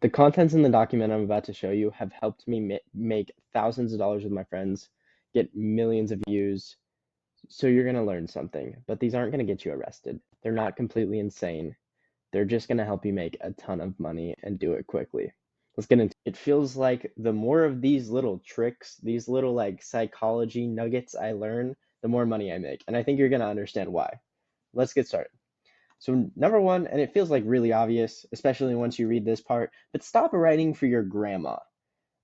The contents in the document I'm about to show you have helped me make thousands of dollars with my friends, get millions of views. So you're going to learn something, but these aren't going to get you arrested. They're not completely insane. They're just going to help you make a ton of money and do it quickly. Let's get into it. It feels like the more of these little tricks, these little like psychology nuggets I learn, the more money I make. And I think you're going to understand why. Let's get started. So number one, and it feels like really obvious, especially once you read this part, but stop writing for your grandma.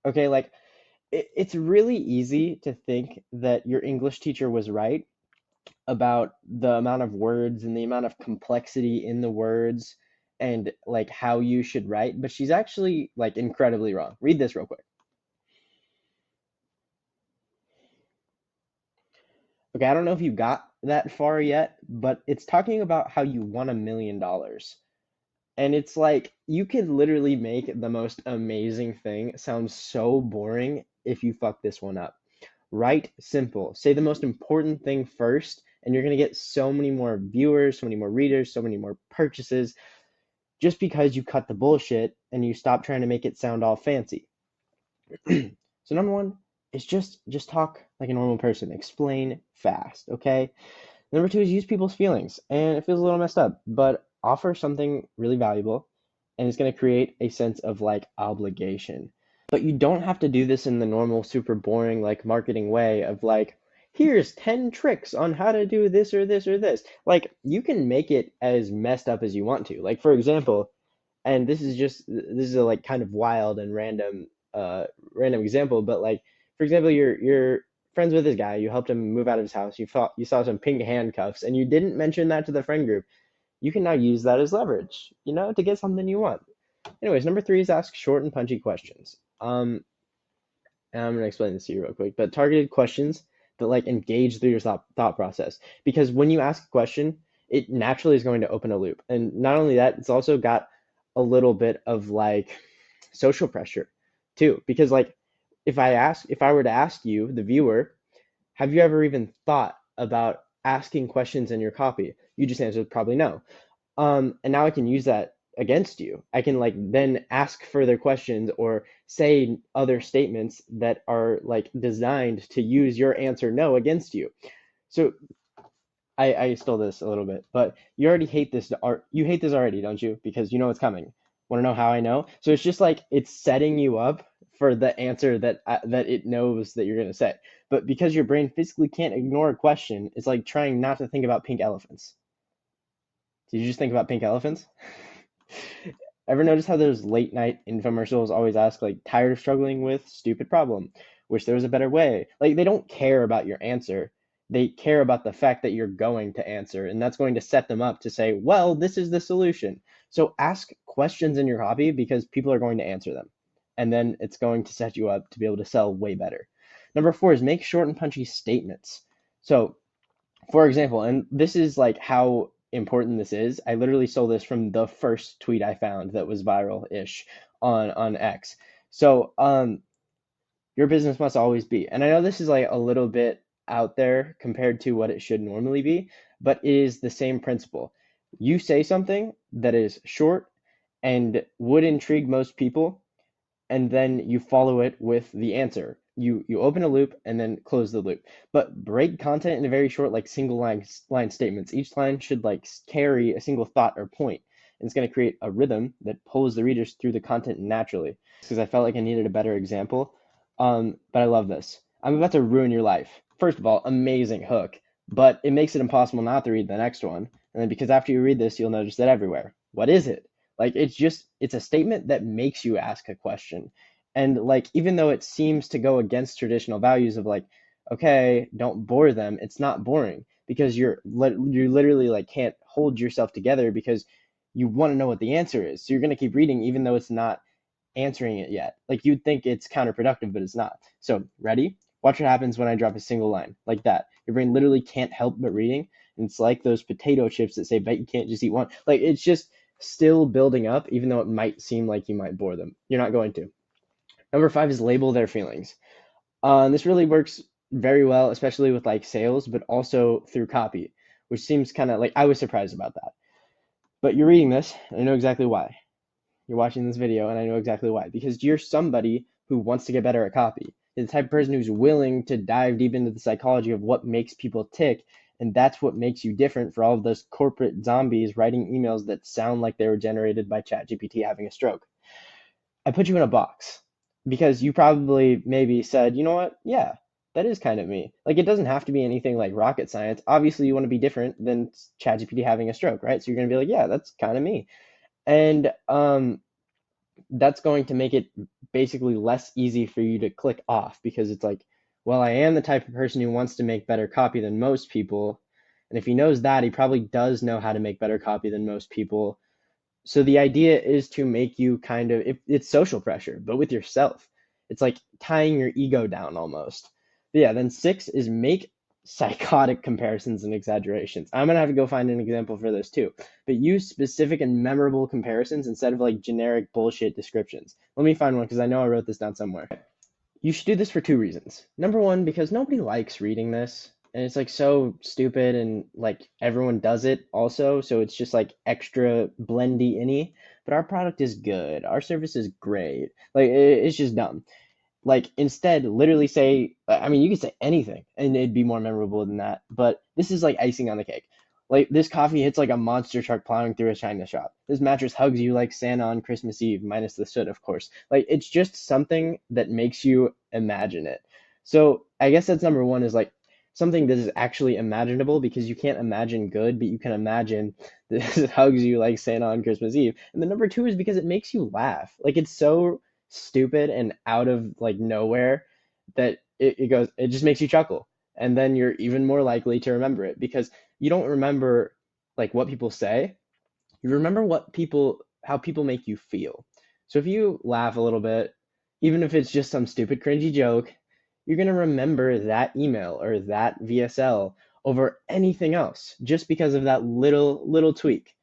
Okay, like it's really easy to think that your English teacher was right about the amount of words and the amount of complexity in the words and like how you should write, but she's actually like incredibly wrong. Read this real quick. Okay, I don't know if you got that far yet, but it's talking about how you won $1 million. And it's like you could literally make the most amazing thing sound so boring if you fuck this one up. Write simple. Say the most important thing first, and you're going to get so many more viewers, so many more readers, so many more purchases just because you cut the bullshit and you stop trying to make it sound all fancy. So number one is just talk like a normal person. Explain fast, okay? Number two is use people's feelings. And it feels a little messed up, but offer something really valuable and it's going to create a sense of like obligation. But you don't have to do this in the normal, super boring, like marketing way of like, here's 10 tricks on how to do this or this or this. Like, you can make it as messed up as you want to. Like, for example, and this is a like kind of wild and random example, but like, for example, you're friends with this guy, you helped him move out of his house, you saw some pink handcuffs, and you didn't mention that to the friend group. You can now use that as leverage, to get something you want. Anyways, number three is ask short and punchy questions. And I'm gonna explain this to you real quick, but targeted questions that like engage through your thought process. Because when you ask a question, it naturally is going to open a loop. And not only that, it's also got a little bit of like social pressure too. Because like if I were to ask you, the viewer, have you ever even thought about asking questions in your copy? You just answered probably no. And now I can use that against you. I can like then ask further questions or say other statements that are like designed to use your answer no against you. So I stole this a little bit, but you already hate this art. You hate this already, don't you? Because you know it's coming. Want to know how I know? So it's just like it's setting you up for the answer that it knows that you're gonna say. But because your brain physically can't ignore a question, it's like trying not to think about pink elephants. Did you just think about pink elephants? Ever notice how those late night infomercials always ask like tired of struggling with stupid problem? Wish there was a better way. Like they don't care about your answer. They care about the fact that you're going to answer, and that's going to set them up to say, well, this is the solution. So ask questions in your hobby because people are going to answer them. And then it's going to set you up to be able to sell way better. Number four is make short and punchy statements. So for example, and this is like how important this is. I literally stole this from the first tweet I found that was viral-ish on X. So, your business must always be, and I know this is like a little bit out there compared to what it should normally be, but it is the same principle. You say something that is short and would intrigue most people, and then you follow it with the answer. You open a loop and then close the loop. But break content into very short, like single line statements. Each line should like carry a single thought or point. And it's going to create a rhythm that pulls the readers through the content naturally. Because I felt like I needed a better example. But I love this. I'm about to ruin your life. First of all, amazing hook, but it makes it impossible not to read the next one. And then because after you read this, you'll notice that everywhere. What is it? Like it's a statement that makes you ask a question. And like even though it seems to go against traditional values of like, okay, don't bore them, it's not boring because you literally like can't hold yourself together because you want to know what the answer is. So you're going to keep reading even though it's not answering it yet. Like you'd think it's counterproductive, but it's not. So ready? Watch what happens when I drop a single line like that. Your brain literally can't help but reading. And it's like those potato chips that say, bet you can't just eat one. Like it's just still building up, even though it might seem like you might bore them. You're not going to. Number five is label their feelings. This really works very well, especially with like sales, but also through copy, which seems kind of like I was surprised about that. But you're reading this, and I know exactly why. you're watching this video, and I know exactly why. Because you're somebody who wants to get better at copy. You're the type of person who's willing to dive deep into the psychology of what makes people tick, and that's what makes you different for all of those corporate zombies writing emails that sound like they were generated by ChatGPT having a stroke. I put you in a box because you probably maybe said, you know what? Yeah, that is kind of me. Like, it doesn't have to be anything like rocket science. Obviously, you want to be different than ChatGPT having a stroke, right? So you're going to be like, yeah, that's kind of me. And that's going to make it basically less easy for you to click off because it's like, well, I am the type of person who wants to make better copy than most people. And if he knows that, he probably does know how to make better copy than most people. So the idea is to make you kind of, it's social pressure, but with yourself. It's like tying your ego down almost. But yeah, then 6 is make psychotic comparisons and exaggerations. I'm gonna have to go find an example for this too, but use specific and memorable comparisons instead of like generic bullshit descriptions. Let me find one because I know I wrote this down somewhere. You should do this for 2 reasons. Number one, because nobody likes reading this, and it's like so stupid, and like everyone does it also, so it's just like extra blendy inny. But our product is good. Our service is great. Like it's just dumb. Like instead, literally say, I mean, you could say anything and it'd be more memorable than that. But this is like icing on the cake. Like this coffee hits like a monster truck plowing through a china shop. This mattress hugs you like Santa on Christmas Eve, minus the soot, of course. Like it's just something that makes you imagine it. So I guess that's number one is like something that is actually imaginable because you can't imagine good, but you can imagine this hugs you like Santa on Christmas Eve. And the number two is because it makes you laugh. Like it's so stupid and out of like nowhere that it just makes you chuckle, and then you're even more likely to remember it because you don't remember like what people say, you remember what people how people make you feel. So if you laugh a little bit, even if it's just some stupid cringy joke, you're going to remember that email or that VSL over anything else just because of that little tweak.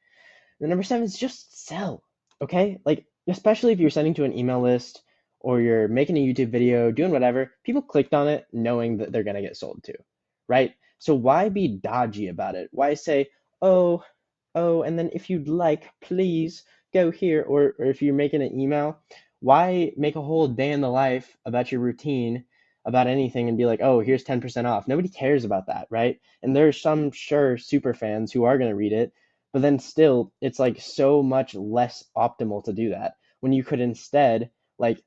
The number 7 is just sell. Okay? Like, especially if you're sending to an email list or you're making a YouTube video, doing whatever, people clicked on it knowing that they're going to get sold to, right? So why be dodgy about it? Why say, oh, and then if you'd like, please go here. Or if you're making an email, why make a whole day in the life about your routine, about anything, and be like, oh, here's 10% off? Nobody cares about that, right? And there's some sure super fans who are going to read it, but then still, it's like so much less optimal to do that when you could instead like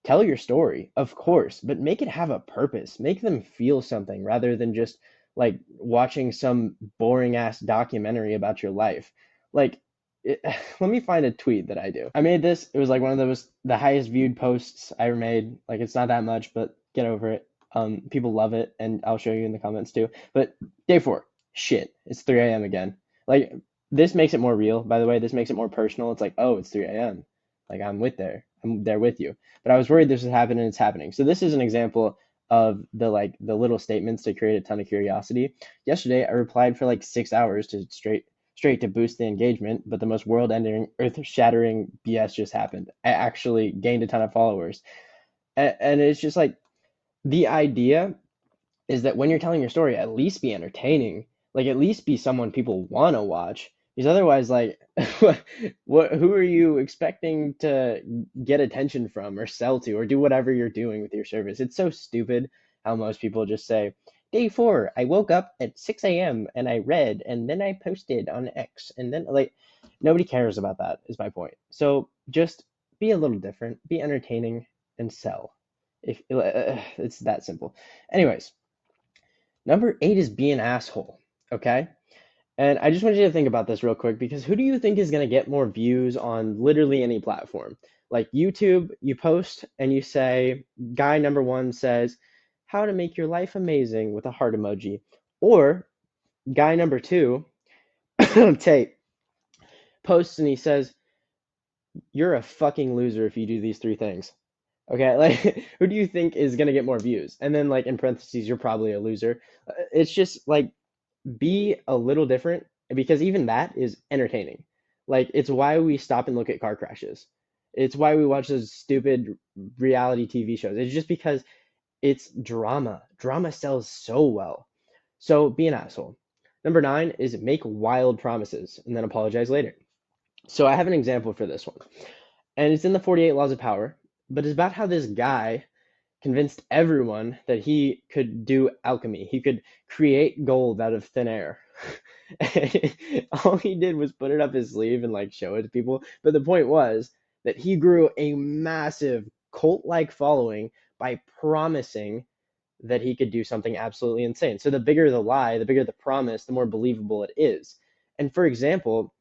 tell your story, of course, but make it have a purpose. Make them feel something rather than just like watching some boring ass documentary about your life. Like, it, let me find a tweet that I do. I made this. It was like one of the highest viewed posts I ever made. Like, it's not that much, but get over it. People love it, and I'll show you in the comments too. But day 4, shit, it's 3 a.m. again. Like, this makes it more real, by the way. This makes it more personal. It's like, oh, it's 3 a.m. Like, I'm there with you. But I was worried this would happen, and it's happening. So this is an example of the little statements to create a ton of curiosity. Yesterday, I replied for like 6 hours to straight to boost the engagement, but the most world-ending, earth-shattering BS just happened. I actually gained a ton of followers, and it's just like the idea is that when you're telling your story, at least be entertaining. Like at least be someone people want to watch. Because otherwise, like, who are you expecting to get attention from or sell to or do whatever you're doing with your service? It's so stupid how most people just say, day 4, I woke up at 6 a.m. and I read and then I posted on X. And then, like, nobody cares about that, is my point. So just be a little different, be entertaining, and sell. If it's that simple. Anyways, number 8 is be an asshole. Okay? And I just want you to think about this real quick because who do you think is going to get more views on literally any platform? Like YouTube, you post and you say, guy number 1 says, how to make your life amazing with a heart emoji. Or guy number 2, Tate, posts and he says, you're a fucking loser if you do these 3 things. Okay, like who do you think is going to get more views? And then like in parentheses, you're probably a loser. It's just like be a little different because even that is entertaining. Like it's why we stop and look at car crashes. It's why we watch those stupid reality TV shows. It's just because it's drama. Drama sells so well. So be an asshole. Number 9 is make wild promises and then apologize later. So I have an example for this one. And it's in the 48 Laws of Power, but it's about how this guy convinced everyone that he could do alchemy. He could create gold out of thin air. All he did was put it up his sleeve and like show it to people. But the point was that he grew a massive cult-like following by promising that he could do something absolutely insane. So the bigger the lie, the bigger the promise, the more believable it is. And for example,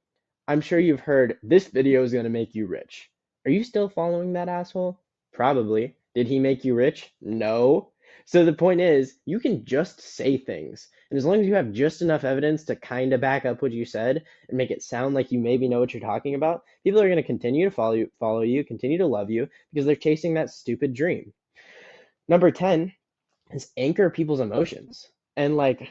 I'm sure you've heard this video is going to make you rich. Are you still following that asshole? Probably. Did he make you rich? No. So the point is, you can just say things. And as long as you have just enough evidence to kind of back up what you said and make it sound like you maybe know what you're talking about, people are going to continue to follow you, continue to love you because they're chasing that stupid dream. Number 10 is anchor people's emotions. And like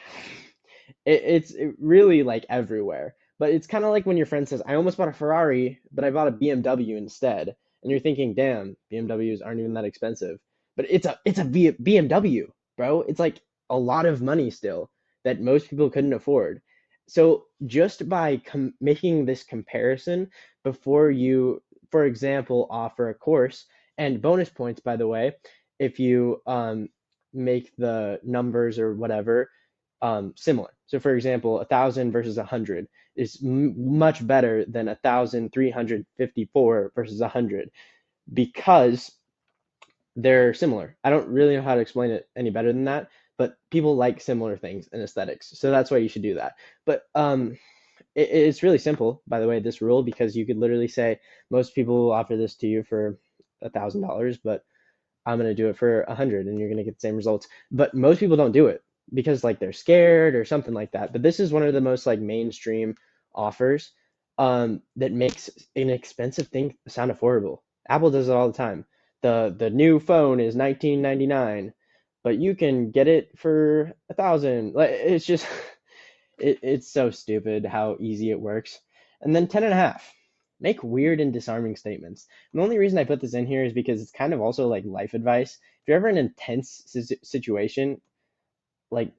it's really like everywhere. But it's kind of like when your friend says, I almost bought a Ferrari, but I bought a BMW instead. And you're thinking, damn, BMWs aren't even that expensive. But it's a BMW, bro. It's like a lot of money still that most people couldn't afford. So just by making this comparison before you, for example, offer a course, and bonus points, by the way, if you make the numbers or whatever similar. So, for example, 1,000 versus 100 is much better than 1,354 versus 100 because they're similar. I don't really know how to explain it any better than that, but people like similar things in aesthetics. So that's why you should do that. But it's really simple, by the way, this rule, because you could literally say most people will offer this to you for $1,000, but I'm going to do it for 100 and you're going to get the same results. But most people don't do it because like they're scared or something like that. But this is one of the most like mainstream offers that makes an expensive thing sound affordable. Apple does it all the time. The new phone is 1999, but you can get it for 1,000. Like it's just it's so stupid how easy it works. And then 10 and a half. Make weird and disarming statements. And the only reason I put this in here is because it's kind of also like life advice. If you're ever in an intense situation, like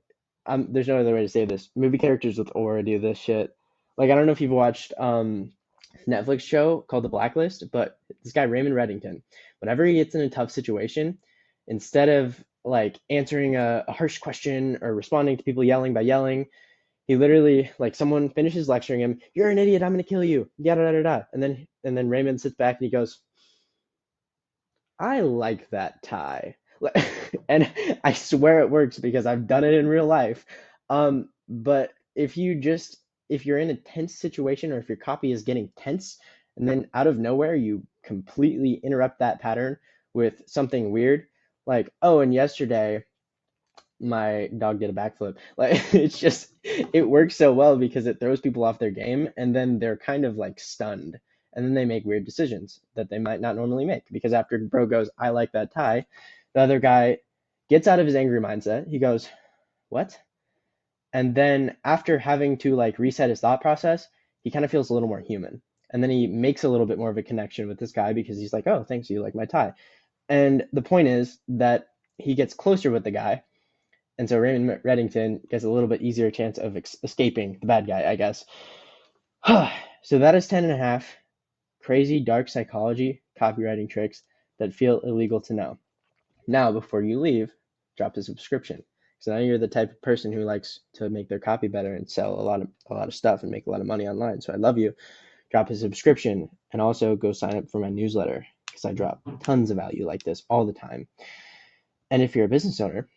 there's no other way to say this. Movie characters with aura do this shit. Like I don't know if you've watched Netflix show called The Blacklist, but this guy Raymond Reddington, whenever he gets in a tough situation, instead of like answering a harsh question or responding to people yelling by yelling, he literally like someone finishes lecturing him, "You're an idiot, I'm gonna kill you," yada yada yada. And then Raymond sits back and he goes, I like that tie. And I swear it works because I've done it in real life. But if you're in a tense situation or if your copy is getting tense and then out of nowhere you completely interrupt that pattern with something weird, like, oh, and yesterday my dog did a backflip. Like it works so well because it throws people off their game and then they're kind of like stunned. And then they make weird decisions that they might not normally make. Because after bro goes, I like that tie, the other guy gets out of his angry mindset. He goes, what? And then after having to like reset his thought process, he kind of feels a little more human. And then he makes a little bit more of a connection with this guy because he's like, oh, thanks, you like my tie. And the point is that he gets closer with the guy, and so Raymond Reddington gets a little bit easier chance of escaping the bad guy, I guess. So that is 10 and a half crazy dark psychology copywriting tricks that feel illegal to know. Now, before you leave, drop a subscription. So now you're the type of person who likes to make their copy better and sell a lot of stuff and make a lot of money online. So I love you. Drop a subscription and also go sign up for my newsletter because I drop tons of value like this all the time. And if you're a business owner,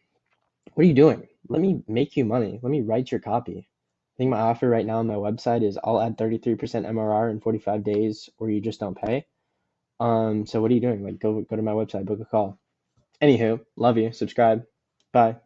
what are you doing? Let me make you money. Let me write your copy. I think my offer right now on my website is I'll add 33% MRR in 45 days or you just don't pay. So what are you doing? Like go to my website, book a call. Anywho, love you. Subscribe. Bye.